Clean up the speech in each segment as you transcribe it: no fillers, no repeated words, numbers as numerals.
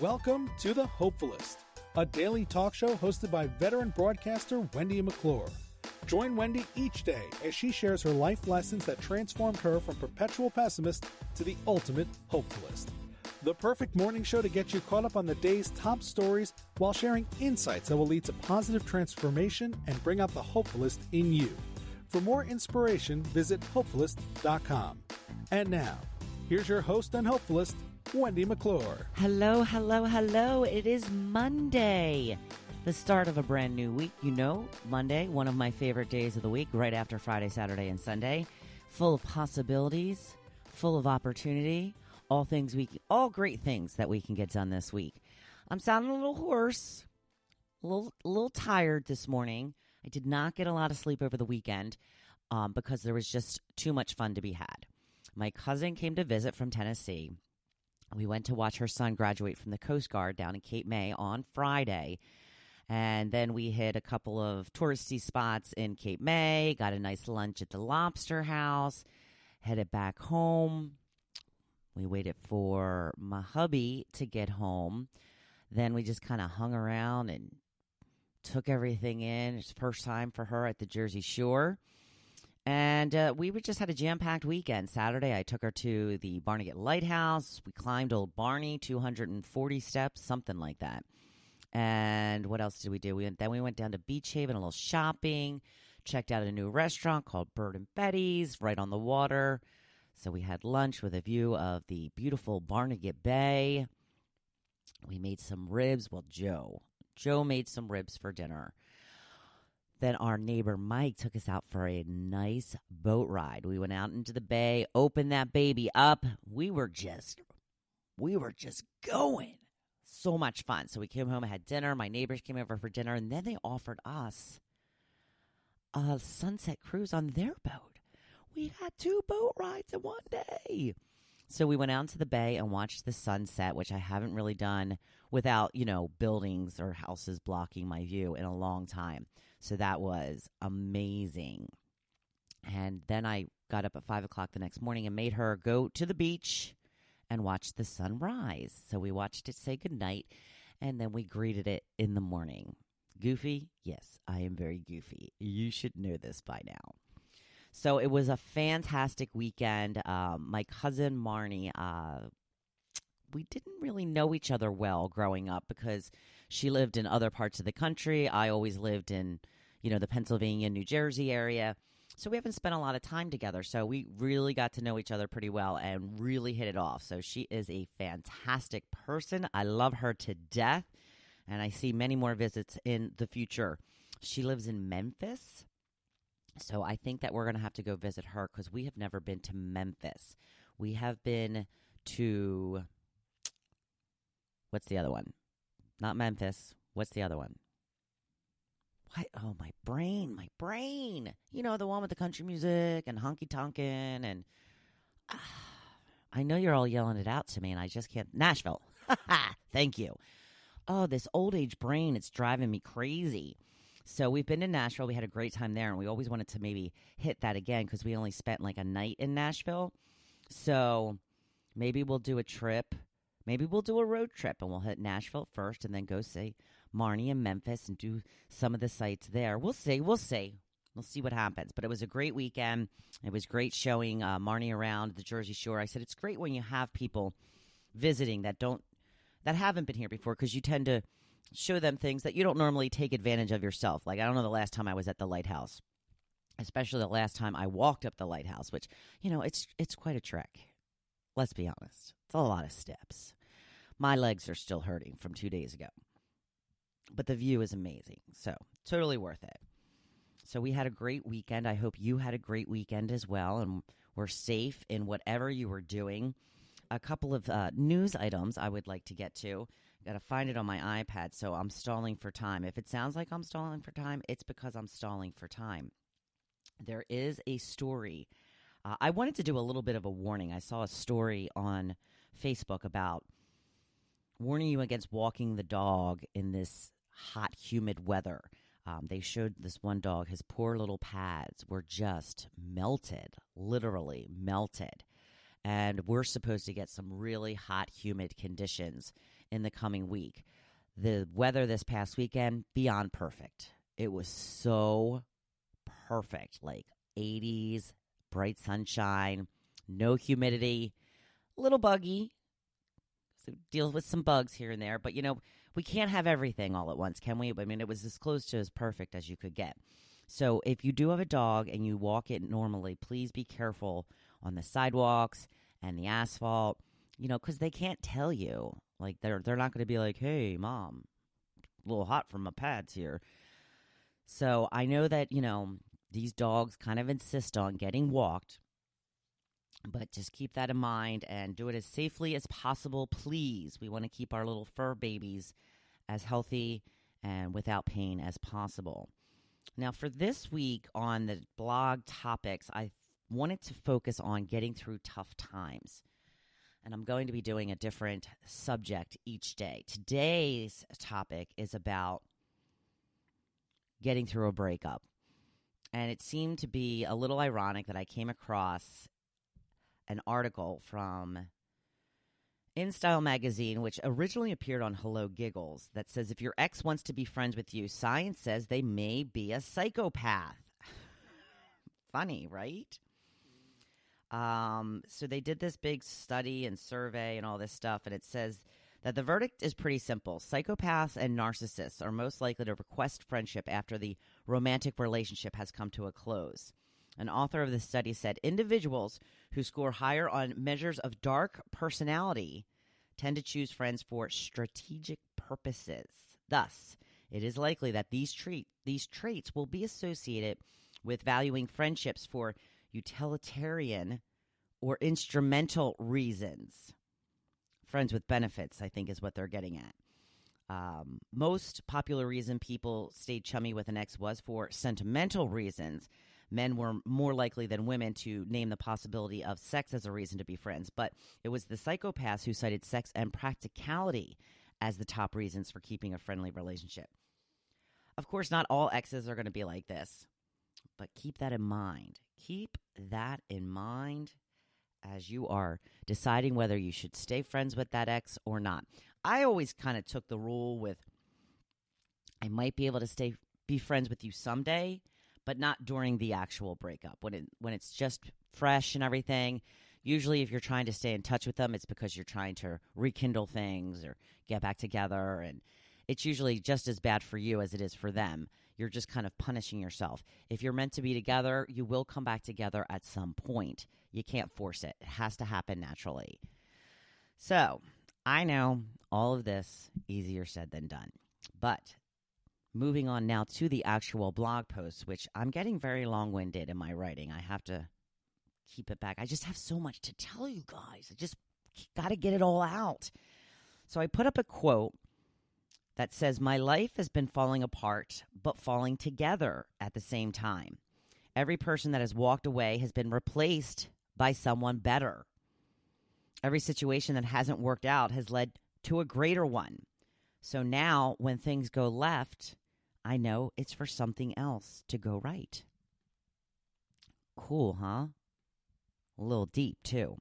Welcome to the Hopefulist, a daily talk show hosted by veteran broadcaster Wendy McClure. Join Wendy each day as she shares her life lessons that transformed her from perpetual pessimist to the ultimate hopefulist. The perfect morning show to get you caught up on the day's top stories while sharing insights that will lead to positive transformation and bring out the hopefulist in you. For more inspiration, visit Hopefulist.com. And now, here's your host and hopefulist, Wendy McClure. Hello, hello, hello. It is Monday, the start of a brand new week. You know, Monday, one of my favorite days of the week, right after Friday, Saturday, and Sunday. Full of possibilities, full of opportunity, all great things that we can get done this week. I'm sounding a little hoarse, a little tired this morning. I did not get a lot of sleep over the weekend because there was just too much fun to be had. My cousin came to visit from Tennessee. We went to watch her son graduate from the Coast Guard down in Cape May on Friday. And then we hit a couple of touristy spots in Cape May, got a nice lunch at the Lobster House, headed back home. We waited for my hubby to get home. Then we just kind of hung around and took everything in. It's the first time for her at the Jersey Shore. And we just had a jam-packed weekend. Saturday, I took her to the Barnegat Lighthouse. We climbed Old Barney, 240 steps, something like that. And what else did we do? Then we went down to Beach Haven, a little shopping, checked out a new restaurant called Bird and Betty's right on the water. So we had lunch with a view of the beautiful Barnegat Bay. We made some ribs. Well, Joe made some ribs for dinner. Then our neighbor Mike took us out for a nice boat ride. We went out into the bay, opened that baby up. We were just going. So much fun. So we came home and had dinner. My neighbors came over for dinner, and then they offered us a sunset cruise on their boat. We had 2 boat rides in one day. So we went out into the bay and watched the sunset, which I haven't really done without, buildings or houses blocking my view in a long time. So that was amazing. And then I got up at 5 o'clock the next morning and made her go to the beach and watch the sun rise. So we watched it say goodnight, and then we greeted it in the morning. Goofy? Yes, I am very goofy. You should know this by now. So it was a fantastic weekend. My cousin Marnie, we didn't really know each other well growing up because she lived in other parts of the country. I always lived in, the Pennsylvania, New Jersey area. So we haven't spent a lot of time together. So we really got to know each other pretty well and really hit it off. So she is a fantastic person. I love her to death. And I see many more visits in the future. She lives in Memphis. So I think that we're going to have to go visit her because we have never been to Memphis. We have been to, what's the other one? Not Memphis. What's the other one? What? Oh, my brain. The one with the country music and honky-tonkin' and I know you're all yelling it out to me and I just can't. Nashville. Thank you. Oh, this old age brain, it's driving me crazy. So we've been to Nashville. We had a great time there, and we always wanted to maybe hit that again because we only spent like a night in Nashville. So maybe we'll do a trip. Maybe we'll do a road trip, and we'll hit Nashville first and then go see Marnie and Memphis and do some of the sites there. We'll see. We'll see what happens. But it was a great weekend. It was great showing Marnie around the Jersey Shore. I said it's great when you have people visiting that haven't been here before because you tend to show them things that you don't normally take advantage of yourself. Like, I don't know the last time I was at the lighthouse, especially the last time I walked up the lighthouse, which, it's quite a trek. Let's be honest. It's a lot of steps. My legs are still hurting from 2 days ago. But the view is amazing. So, totally worth it. So, we had a great weekend. I hope you had a great weekend as well and were safe in whatever you were doing. A couple of news items I would like to get to. Got to find it on my iPad, so I'm stalling for time. If it sounds like I'm stalling for time, it's because I'm stalling for time. There is a story. I wanted to do a little bit of a warning. I saw a story on Facebook about warning you against walking the dog in this hot, humid weather. They showed this one dog, his poor little pads were just melted, literally melted. And we're supposed to get some really hot, humid conditions in the coming week. The weather this past weekend, beyond perfect. It was so perfect, like 80s, bright sunshine, no humidity, a little buggy. So deal with some bugs here and there. But, we can't have everything all at once, can we? I mean, it was as close to as perfect as you could get. So if you do have a dog and you walk it normally, please be careful on the sidewalks and the asphalt, because they can't tell you. Like, they're not going to be like, hey, Mom, a little hot from my pads here. So I know that, these dogs kind of insist on getting walked. But just keep that in mind and do it as safely as possible, please. We want to keep our little fur babies as healthy and without pain as possible. Now, for this week on the blog topics, I wanted to focus on getting through tough times. And I'm going to be doing a different subject each day. Today's topic is about getting through a breakup. And it seemed to be a little ironic that I came across an article from InStyle magazine, which originally appeared on Hello Giggles, that says if your ex wants to be friends with you, science says they may be a psychopath. Funny, right? So they did this big study and survey and all this stuff, and it says that the verdict is pretty simple. Psychopaths and narcissists are most likely to request friendship after the romantic relationship has come to a close. An author of the study said individuals who score higher on measures of dark personality tend to choose friends for strategic purposes. Thus, it is likely that these traits will be associated with valuing friendships for utilitarian or instrumental reasons. Friends with benefits, I think, is what they're getting at. Most popular reason people stayed chummy with an ex was for sentimental reasons. Men were more likely than women to name the possibility of sex as a reason to be friends, but it was the psychopaths who cited sex and practicality as the top reasons for keeping a friendly relationship. Of course, not all exes are going to be like this, but keep that in mind. Keep that in mind as you are deciding whether you should stay friends with that ex or not. I always kind of took the rule with, I might be able to be friends with you someday, but not during the actual breakup. When it's just fresh and everything, usually if you're trying to stay in touch with them, it's because you're trying to rekindle things or get back together, and it's usually just as bad for you as it is for them. You're just kind of punishing yourself. If you're meant to be together, you will come back together at some point. You can't force it. It has to happen naturally. So, I know all of this, easier said than done. But moving on now to the actual blog post, which I'm getting very long-winded in my writing. I have to keep it back. I just have so much to tell you guys. I just got to get it all out. So I put up a quote that says, "My life has been falling apart, but falling together at the same time. Every person that has walked away has been replaced by someone better. Every situation that hasn't worked out has led to a greater one. So now when things go left, I know it's for something else to go right." Cool, huh? A little deep, too.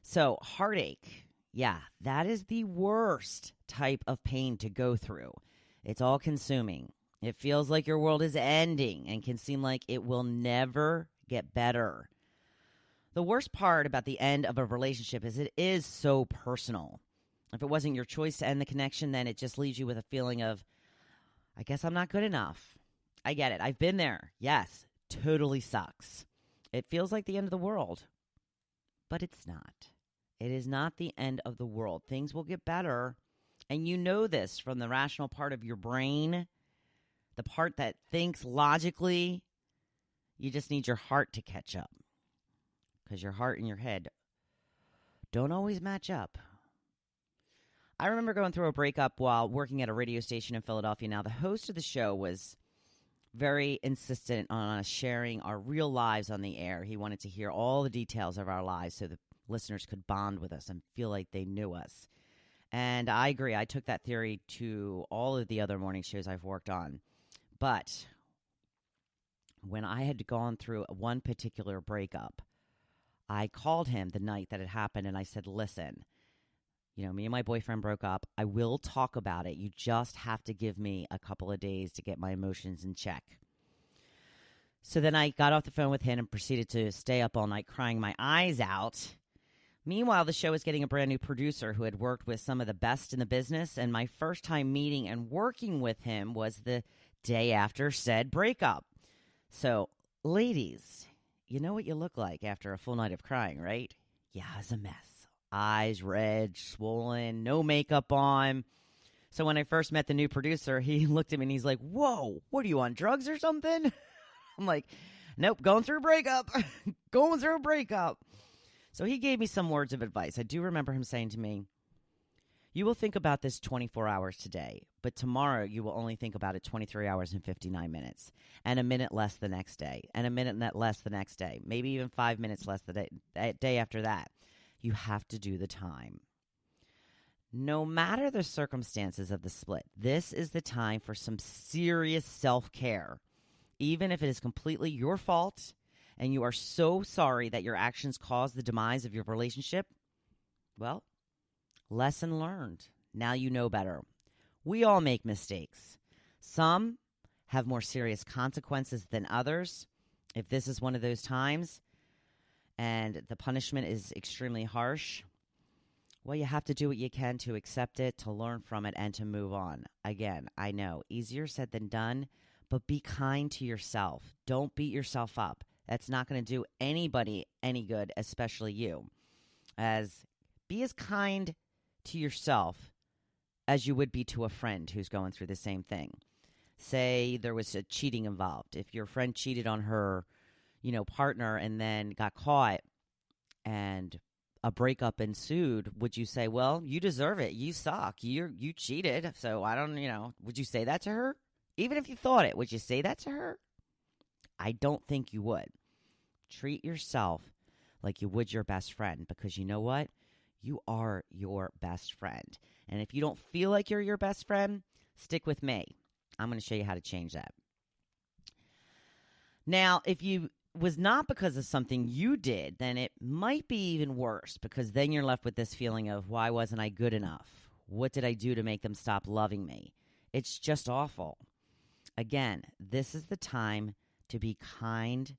So heartache, yeah, that is the worst type of pain to go through. It's all consuming. It feels like your world is ending and can seem like it will never get better. The worst part about the end of a relationship is it is so personal. If it wasn't your choice to end the connection, then it just leaves you with a feeling of, I guess I'm not good enough. I get it. I've been there. Yes, totally sucks. It feels like the end of the world, but it's not. It is not the end of the world. Things will get better, and you know this from the rational part of your brain, the part that thinks logically. You just need your heart to catch up, because your heart and your head don't always match up. I remember going through a breakup while working at a radio station in Philadelphia. Now, the host of the show was very insistent on us sharing our real lives on the air. He wanted to hear all the details of our lives so the listeners could bond with us and feel like they knew us. And I agree. I took that theory to all of the other morning shows I've worked on. But when I had gone through one particular breakup, I called him the night that it happened, and I said, listen, Me and my boyfriend broke up. I will talk about it. You just have to give me a couple of days to get my emotions in check. So then I got off the phone with him and proceeded to stay up all night crying my eyes out. Meanwhile, the show was getting a brand new producer who had worked with some of the best in the business, and my first time meeting and working with him was the day after said breakup. So, ladies, you know what you look like after a full night of crying, right? Yeah, it's a mess. Eyes red, swollen, no makeup on. So when I first met the new producer, he looked at me and he's like, "Whoa, what are you on, drugs or something?" I'm like, "Nope, going through a breakup. Going through a breakup." So he gave me some words of advice. I do remember him saying to me, "You will think about this 24 hours today, but tomorrow you will only think about it 23 hours and 59 minutes, and a minute less the next day, and a minute less the next day, maybe even 5 minutes less the day after that. You have to do the time. No matter the circumstances of the split, this is the time for some serious self-care, even if it is completely your fault and you are so sorry that your actions caused the demise of your relationship. Well, lesson learned. Now you know better. We all make mistakes. Some have more serious consequences than others. If this is one of those times and the punishment is extremely harsh, well, you have to do what you can to accept it, to learn from it, and to move on. Again, I know, easier said than done, but be kind to yourself. Don't beat yourself up. That's not going to do anybody any good, especially you. Be as kind to yourself as you would be to a friend who's going through the same thing. Say there was a cheating involved. If your friend cheated on her, partner and then got caught and a breakup ensued, would you say, "Well, you deserve it. You suck. You cheated. So I don't, would you say that to her? Even if you thought it, would you say that to her? I don't think you would. Treat yourself like you would your best friend, because you know what? You are your best friend. And if you don't feel like you're your best friend, stick with me. I'm going to show you how to change that. Now, if you was not because of something you did, then it might be even worse, because then you're left with this feeling of, why wasn't I good enough? What did I do to make them stop loving me? It's just awful. Again, this is the time to be kind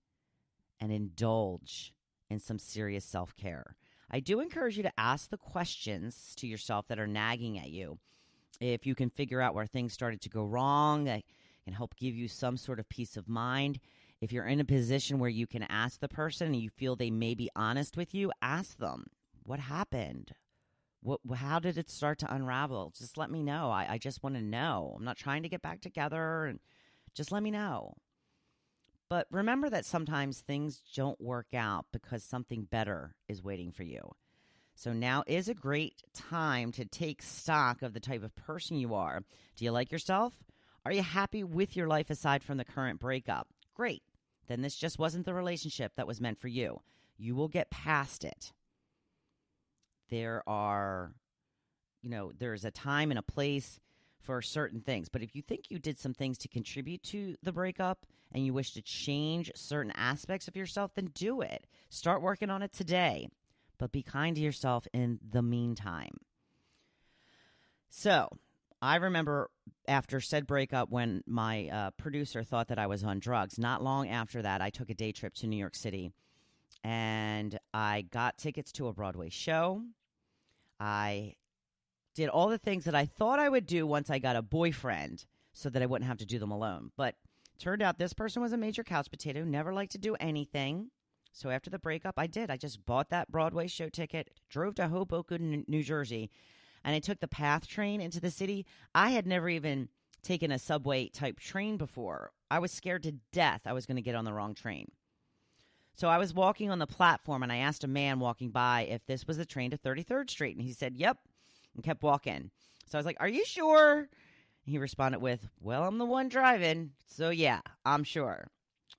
and indulge in some serious self-care. I do encourage you to ask the questions to yourself that are nagging at you. If you can figure out where things started to go wrong, that can help give you some sort of peace of mind. If you're in a position where you can ask the person and you feel they may be honest with you, ask them, what happened? How did it start to unravel? Just let me know. I just want to know. I'm not trying to get back together, and just let me know. But remember that sometimes things don't work out because something better is waiting for you. So now is a great time to take stock of the type of person you are. Do you like yourself? Are you happy with your life aside from the current breakup? Great. Then this just wasn't the relationship that was meant for you. You will get past it. There's a time and a place for certain things. But if you think you did some things to contribute to the breakup and you wish to change certain aspects of yourself, then do it. Start working on it today. But be kind to yourself in the meantime. So, I remember after said breakup when my producer thought that I was on drugs. Not long after that, I took a day trip to New York City. And I got tickets to a Broadway show. I did all the things that I thought I would do once I got a boyfriend so that I wouldn't have to do them alone. But turned out this person was a major couch potato, never liked to do anything. So after the breakup, I did. I just bought that Broadway show ticket, drove to Hoboken, New Jersey, and I took the PATH train into the city. I had never even taken a subway-type train before. I was scared to death I was going to get on the wrong train. So I was walking on the platform, and I asked a man walking by if this was the train to 33rd Street, and he said, "Yep," and kept walking. So I was like, "Are you sure?" He responded with, "Well, I'm the one driving, so yeah, I'm sure."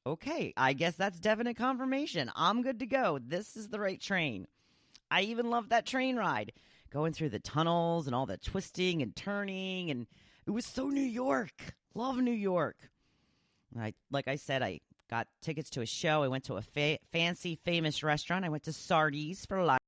Okay, I guess that's definite confirmation. I'm good to go. This is the right train. I even loved that train ride, going through the tunnels and all the twisting and turning, and it was so New York. Love New York. Like I said, I got tickets to a show. I went to a fancy, famous restaurant. I went to Sardi's for lunch.